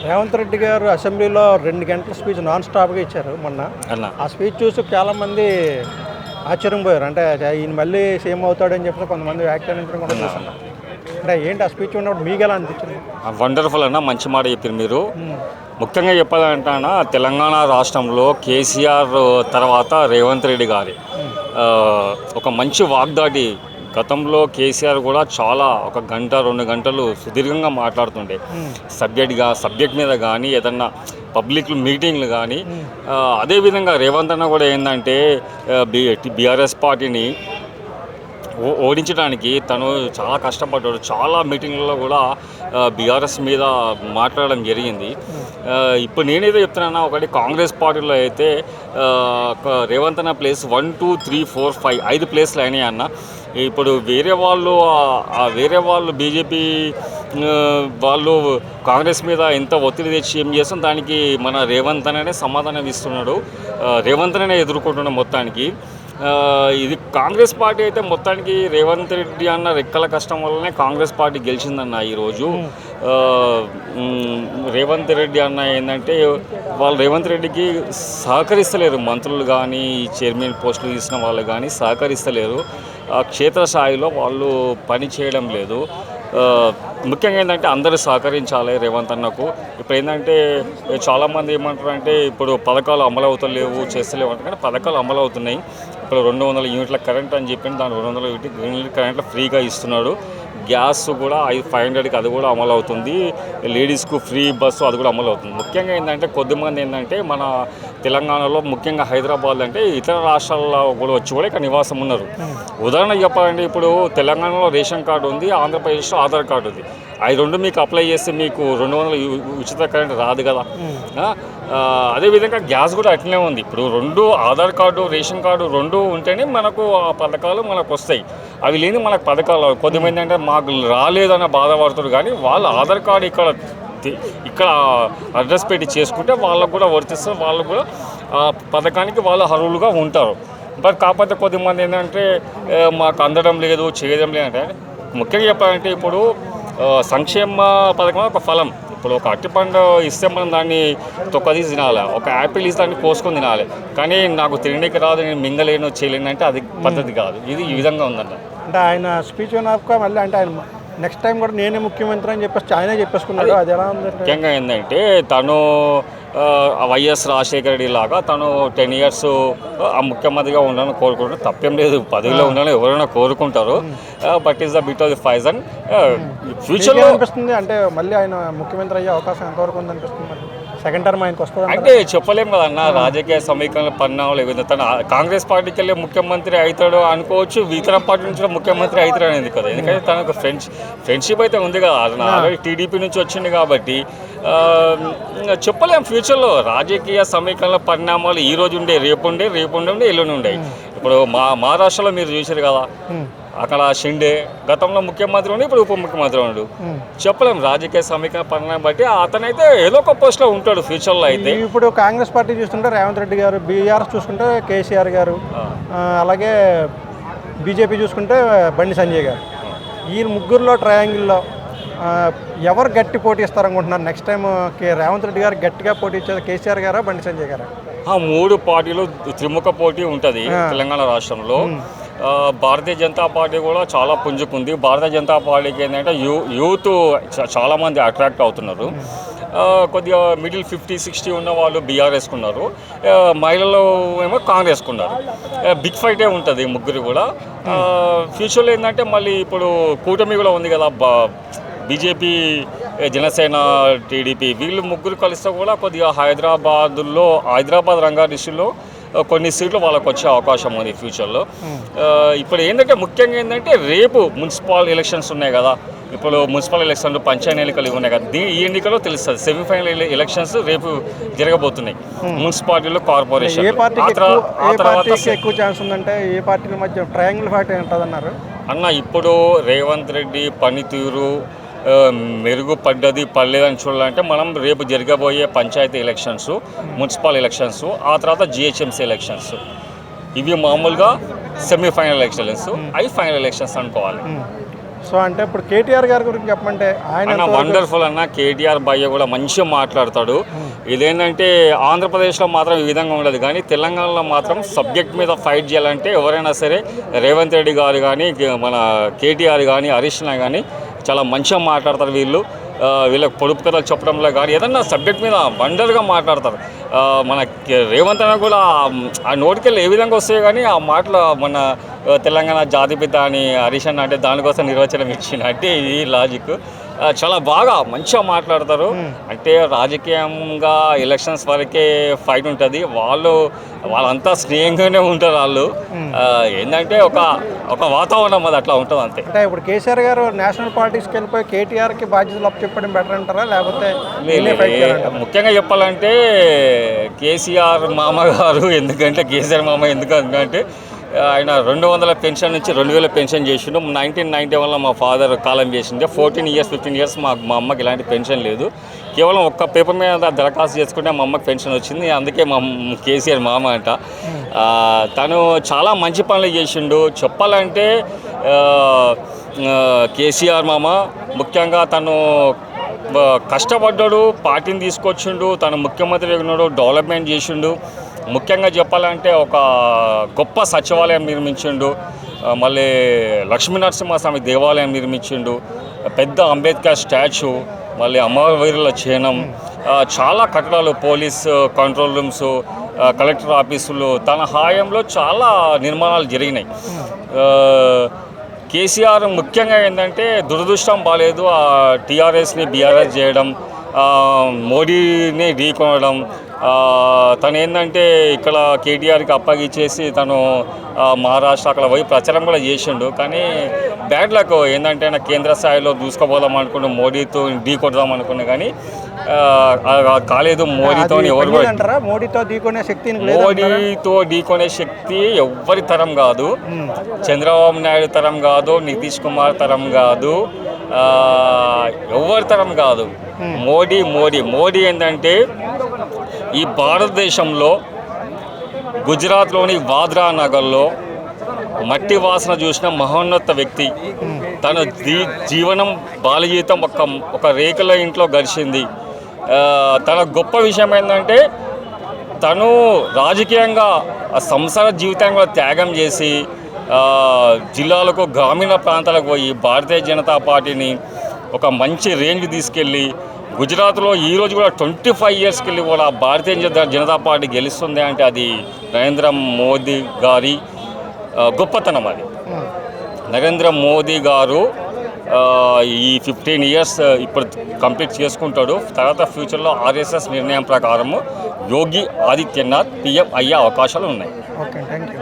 రేవంత్ రెడ్డి గారు అసెంబ్లీలో 2 గంటల స్పీచ్ నాన్ స్టాప్గా ఇచ్చారు మొన్న. ఆ స్పీచ్ చూసి చాలామంది ఆశ్చర్యపోయారు. అంటే ఈయన మళ్ళీ సీఎం అవుతాడని చెప్పి కొంతమంది వ్యాఖ్యానించడం కూడా చూసాను. అంటే ఏంటి ఆ స్పీచ్ ఉన్నప్పుడు మీకు ఎలా అనిపించింది? వండర్ఫుల్ అన్న, మంచి మాట చెప్పారు మీరు. ముఖ్యంగా చెప్పాలంటే తెలంగాణ రాష్ట్రంలో కేసీఆర్ తర్వాత రేవంత్ రెడ్డి గారి ఒక మంచి వాగ్దాటి. గతంలో కేసీఆర్ కూడా చాలా 1 గంట 2 గంటలు సుదీర్ఘంగా మాట్లాడుతుండే సబ్జెక్ట్ మీద కానీ ఏదన్నా పబ్లిక్ మీటింగ్లు కానీ. అదేవిధంగా రేవంత్ అన్న కూడా ఏంటంటే బీఆర్ఎస్ పార్టీని ఓడించడానికి తను చాలా కష్టపడ్డాడు. చాలా మీటింగ్లలో కూడా బీఆర్ఎస్ మీద మాట్లాడడం జరిగింది. ఇప్పుడు నేనేదో చెప్తున్నా, ఒకటి కాంగ్రెస్ పార్టీలో అయితే రేవంత్ అన్న ప్లేస్ 1 2 3 4 5 ప్లేస్లు అయినాయి అన్న. ఇప్పుడు వేరే వాళ్ళు బీజేపీ వాళ్ళు కాంగ్రెస్ మీద ఎంత ఒత్తిడి తెచ్చి ఏం చేస్తాం, దానికి మన రేవంత్ అనే సమాధానం ఇస్తున్నాడు. రేవంత్ అనే ఎదుర్కొంటున్నాం మొత్తానికి. ఇది కాంగ్రెస్ పార్టీ అయితే మొత్తానికి రేవంత్ రెడ్డి అన్న రెక్కల కష్టం వల్లనే కాంగ్రెస్ పార్టీ గెలిచిందన్న. ఈరోజు రేవంత్ రెడ్డి అన్న ఏంటంటే వాళ్ళు రేవంత్ రెడ్డికి సహకరిస్తలేరు. మంత్రులు కానీ చైర్మన్ పోస్టులు తీసిన వాళ్ళు కానీ సహకరిస్తలేరు. క్షేత్రస్థాయిలో వాళ్ళు పని చేయడం లేదు. ముఖ్యంగా ఏంటంటే అందరూ సహకరించాలి రేవంత్ అన్నకు. ఇప్పుడు ఏంటంటే చాలామంది ఏమంటారంటే ఇప్పుడు పథకాలు అమలు అవుతలేవు చేస్తలేవు అంటే, కానీ పథకాలు అమలు అవుతున్నాయి. ఇప్పుడు 200 యూనిట్ల కరెంట్ అని చెప్పి దాని 200 యూనిట్ కరెంట్లో ఫ్రీగా ఇస్తున్నాడు. గ్యాస్ కూడా 500కి అది కూడా అమలు అవుతుంది. లేడీస్కు ఫ్రీ బస్సు అది కూడా అమలు అవుతుంది. ముఖ్యంగా ఏంటంటే కొద్దిమంది ఏంటంటే మన తెలంగాణలో ముఖ్యంగా హైదరాబాద్ అంటే ఇతర రాష్ట్రాల్లో కూడా వచ్చి కూడా ఇక్కడ నివాసం ఉన్నారు. ఉదాహరణ చెప్పాలంటే ఇప్పుడు తెలంగాణలో రేషన్ కార్డు ఉంది, ఆంధ్రప్రదేశ్లో ఆధార్ కార్డు ఉంది. అవి 2 మీకు అప్లై చేస్తే మీకు 200 ఉచిత కరెంట్ రాదు కదా. అదేవిధంగా గ్యాస్ కూడా అట్లనే ఉంది. ఇప్పుడు 2 ఆధార్ కార్డు రేషన్ కార్డు 2 ఉంటేనే మనకు ఆ పథకాలు మనకు వస్తాయి. అవి లేని మనకు పథకాలు కొద్దిమంది అంటే మాకు రాలేదన్న బాధపడుతారు. కానీ వాళ్ళు ఆధార్ కార్డు ఇక్కడ అడ్రస్ పెట్టి చేసుకుంటే వాళ్ళకు కూడా వర్తిస్తారు. వాళ్ళు కూడా ఆ పథకానికి వాళ్ళు అర్హులుగా ఉంటారు. బట్ కాకపోతే కొద్దిమంది ఏంటంటే మాకు అందడం లేదు చేయడం లేదంటే, ముఖ్యంగా చెప్పాలంటే ఇప్పుడు సంక్షేమ పథకం ఒక ఫలం. ఇప్పుడు ఒక అరటిపండు ఇస్తే మనం దాన్ని తొక్కదీసి తినాలి, ఒక యాపిల్ ఇస్తే దాన్ని కోసుకొని తినాలి. కానీ నాకు తినడానికి రాదు, నేను మింగలేను చేయలేను అంటే అది పద్ధతి కాదు. ఇది ఈ విధంగా ఉందన్న. అంటే ఆయన స్పీచ్ విన్నాక మళ్ళీ అంటే ఆయన నెక్స్ట్ టైం కూడా నేనే ముఖ్యమంత్రి అని చెప్పేసి ఆయనే చెప్పేసుకున్నాడు. అది ఎలా ఉంది? ముఖ్యంగా ఏంటంటే తను వైఎస్ రాజశేఖర రెడ్డి లాగా తను 10 years ముఖ్యమంత్రిగా ఉండాలని కోరుకుంటారు. తప్పేం లేదు, పదవిలో ఉండాలని ఎవరైనా కోరుకుంటారు. But is the bit of the Faizan ఫ్యూచర్లో అనిపిస్తుంది. అంటే మళ్ళీ ఆయన ముఖ్యమంత్రి అయ్యే అవకాశం ఎంతవరకు ఉందనిపిస్తుంది? సెకండ్ టర్మ్ ఆయనకు వస్తుంది అంటే చెప్పలేం కదన్న. రాజకీయ సమీకరణ పరిణామాలు ఏవైతే తను కాంగ్రెస్ పార్టీకి వెళ్ళి ముఖ్యమంత్రి అవుతాడు అనుకోవచ్చు, ఇతర పార్టీ నుంచి ముఖ్యమంత్రి అవుతాడు అనేది కదా. ఎందుకంటే తనకు ఫ్రెండ్షిప్ అయితే ఉంది కదా. ఆల్రెడీ టీడీపీ నుంచి వచ్చింది కాబట్టి చెప్పలేం. ఫ్యూచర్లో రాజకీయ సమీకరణ పరిణామాలు ఈ రోజు ఉండే, రేపు ఉండే, ఎల్లుండి ఉండే. ఇప్పుడు మహారాష్ట్రలో మీరు చూసారు కదా, అక్కడ షిండే గతంలో ముఖ్యమంత్రి ఉండి ఇప్పుడు ఉప ముఖ్యమంత్రి ఉన్నాడు. చెప్పలేం రాజకీయ సమీకరణ పరిణామం బట్టి అతనైతే ఏదో ఒక పోస్ట్లో ఉంటాడు ఫ్యూచర్లో. అయితే ఇప్పుడు కాంగ్రెస్ పార్టీ చూస్తుంటే రేవంత్ రెడ్డి గారు, బీఆర్ఎస్ చూసుకుంటే కేసీఆర్ గారు, అలాగే బీజేపీ చూసుకుంటే బండి సంజయ్ గారు. ఈ ముగ్గురులో ట్రయాంగిల్లో ఎవరు గట్టి పోటీ ఇస్తారనుకుంటున్నారు? నెక్స్ట్ టైం రేవంత్ రెడ్డి గారు గట్టిగా పోటీ ఇచ్చేది కేసీఆర్ గారా బండి సంజయ్ గారా? 3 పార్టీలు త్రిముఖ పోటీ ఉంటుంది తెలంగాణ రాష్ట్రంలో. భారతీయ జనతా పార్టీ కూడా చాలా పుంజుకుంది. భారతీయ జనతా పార్టీకి ఏంటంటే యూత్ చాలామంది అట్రాక్ట్ అవుతున్నారు. కొద్దిగా మిడిల్ 50-60 ఉన్న వాళ్ళు బీఆర్ఎస్కు ఉన్నారు, మహిళలు ఏమో కాంగ్రెస్కు ఉన్నారు. బిగ్ ఫైటే ఉంటుంది ముగ్గురు కూడా. ఫ్యూచర్లో ఏంటంటే మళ్ళీ ఇప్పుడు కూటమి కూడా ఉంది కదా, బీజేపీ, జనసేన, టీడీపీ, వీళ్ళు ముగ్గురు కలిస్తే కూడా కొద్దిగా హైదరాబాద్ రంగారెడ్డిలో కొన్ని సీట్లు వాళ్ళకు వచ్చే అవకాశం ఉంది ఫ్యూచర్లో. ఇప్పుడు ఏంటంటే ముఖ్యంగా ఏంటంటే రేపు మున్సిపల్ ఎలక్షన్స్ ఉన్నాయి కదా. ఇప్పుడు మున్సిపల్ ఎలక్షన్లు, పంచాయతీ ఎన్నికలు ఉన్నాయి కదా. ఈ ఎన్నికల్లో తెలుస్తుంది. సెమీఫైనల్ ఎలక్షన్స్ రేపు జరగబోతున్నాయి మున్సిపాలిటీలో, కార్పొరేషన్. ఏ పార్టీకి ఎక్కువ ఛాన్స్ ఉందంటే ఏ పార్టీల మధ్య ట్రయాంగిల్ ఫైట్ ఉంటుందన్నారు అన్న? ఇప్పుడు రేవంత్ రెడ్డి పనితీరు మెరుగుపడ్డది పడలేదని చూడాలంటే మనం రేపు జరగబోయే పంచాయతీ ఎలక్షన్స్, మున్సిపల్ ఎలక్షన్స్, ఆ తర్వాత జిహెచ్ఎంసీ ఎలక్షన్స్, ఇవి మామూలుగా సెమీఫైనల్ ఎలక్షన్స్, అవి ఫైనల్ ఎలక్షన్స్ అనుకోవాలి. సో అంటే ఇప్పుడు కేటీఆర్ గారి గురించి చెప్పమంటే ఆయన అన్న వండర్ఫుల్ అన్న. కేటీఆర్ భయ్య కూడా మంచిగా మాట్లాడతాడు. ఇదేంటంటే ఆంధ్రప్రదేశ్లో మాత్రం ఈ విధంగా ఉండదు, కానీ తెలంగాణలో మాత్రం సబ్జెక్ట్ మీద ఫైట్ చేయాలంటే ఎవరైనా సరే రేవంత్ రెడ్డి గారు కానీ మన కేటీఆర్ కానీ హరీష్ రావు కానీ చాలా మంచిగా మాట్లాడతారు. వీళ్ళకి పొడుపు కథలు చెప్పడంలో కానీ ఏదన్నా సబ్జెక్ట్ మీద వండర్గా మాట్లాడతారు. మన రేవంత్ అన్న కూడా ఆ నోటికెళ్ళి ఏ విధంగా వస్తాయి, కానీ ఆ మాటలు మన తెలంగాణ జాతిపిత అని హరీష్ అన్న అంటే దానికోసం నిర్వచనం ఇచ్చిన అంటే ఇది లాజిక్. చాలా బాగా మంచిగా మాట్లాడతారు. అంటే రాజకీయంగా ఎలక్షన్స్ వరకే ఫైట్ ఉంటుంది, వాళ్ళంతా స్నేహంగానే ఉంటారు. వాళ్ళు ఏంటంటే ఒక వాతావరణం అది అట్లా ఉంటుంది అంతే. అంటే ఇప్పుడు కేసీఆర్ గారు నేషనల్ పాలిటిక్స్కి వెళ్ళిపోయి కేటీఆర్కి బాధ్యతలు అప్పచెప్పడం బెటర్ అంటారా, లేకపోతే ముఖ్యంగా చెప్పాలంటే కేసీఆర్ మామ గారు, ఎందుకంటే కేసీఆర్ మామ ఎందుకంటే ఆయన 200 పెన్షన్ నుంచి 2000 పెన్షన్ చేసిండు. 1991లో మా ఫాదర్ కాలం చేసిండే. 14 years 15 years మా అమ్మకి ఇలాంటి పెన్షన్ లేదు. కేవలం ఒక్క పేపర్ మీద దరఖాస్తు చేసుకుంటే మా అమ్మకి పెన్షన్ వచ్చింది. అందుకే మా కేసీఆర్ మామ అంట. తను చాలా మంచి పనులు చేసిండు. చెప్పాలంటే కేసీఆర్ మామ ముఖ్యంగా తను కష్టపడ్డాడు, పార్టీని తీసుకొచ్చిండు, తను ముఖ్యమంత్రి ఉన్నాడు, డెవలప్మెంట్ చేసిండు. ముఖ్యంగా చెప్పాలంటే ఒక గొప్ప సచివాలయం నిర్మించిండు, మళ్ళీ లక్ష్మీనరసింహస్వామి దేవాలయం నిర్మించిండు, పెద్ద అంబేద్కర్ స్టాచ్యూ, మళ్ళీ అమరవీరుల చిహ్నం, చాలా కట్టడాలు, పోలీస్ కంట్రోల్ రూమ్స్, కలెక్టర్ ఆఫీసులు తన హాయంలో చాలా నిర్మాణాలు జరిగినాయి. కేసీఆర్ ముఖ్యంగా ఏంటంటే దురదృష్టం బాలేదు, టీఆర్ఎస్ని బీఆర్ఎస్ చేయడం, మోడీని ఢీకొనడం. తను ఏంటంటే ఇక్కడ కేటీఆర్కి అప్పగిచ్చేసి తను మహారాష్ట్ర అక్కడ పోయి ప్రచారం కూడా చేసిండు. కానీ బ్యాడ్ లక్ ఏంటంటే నాకు కేంద్ర స్థాయిలో దూసుకుపోదాం అనుకున్నా, మోడీతో ఢీ కొడదాం అనుకున్నా, కానీ కాలేదు. మోడీతో ఢీకొనే శక్తి ఎవ్వరి తరం కాదు. చంద్రబాబు నాయుడు తరం కాదు, నితీష్ కుమార్ తరం కాదు, ఎవరి తరం కాదు. మోడీ ఏంటంటే ఈ భారతదేశంలో గుజరాత్లోని వాద్రా నగర్లో మట్టి వాసన చూసిన మహోన్నత వ్యక్తి. తన జీవనం బాలజీవితం ఒక రేకుల ఇంట్లో గడిచింది. తన గొప్ప విషయం ఏంటంటే తను రాజకీయంగా సంసార జీవితాన్ని కూడా త్యాగం చేసి జిల్లాలకు గ్రామీణ ప్రాంతాలకు పోయి భారతీయ జనతా పార్టీని ఒక మంచి రేంజ్ తీసుకెళ్ళి గుజరాత్లో ఈరోజు కూడా 25 yearsకి వెళ్ళి కూడా భారతీయ జనతా పార్టీ గెలుస్తుంది అంటే అది నరేంద్ర మోదీ గారి గొప్పతనం. అది నరేంద్ర మోదీ గారు ఈ 15 years ఇప్పుడు కంప్లీట్ చేసుకుంటాడు. తర్వాత ఫ్యూచర్లో ఆర్ఎస్ఎస్ నిర్ణయం ప్రకారము యోగి ఆదిత్యనాథ్ PM అయ్యే అవకాశాలు ఉన్నాయి. Okay, thank you.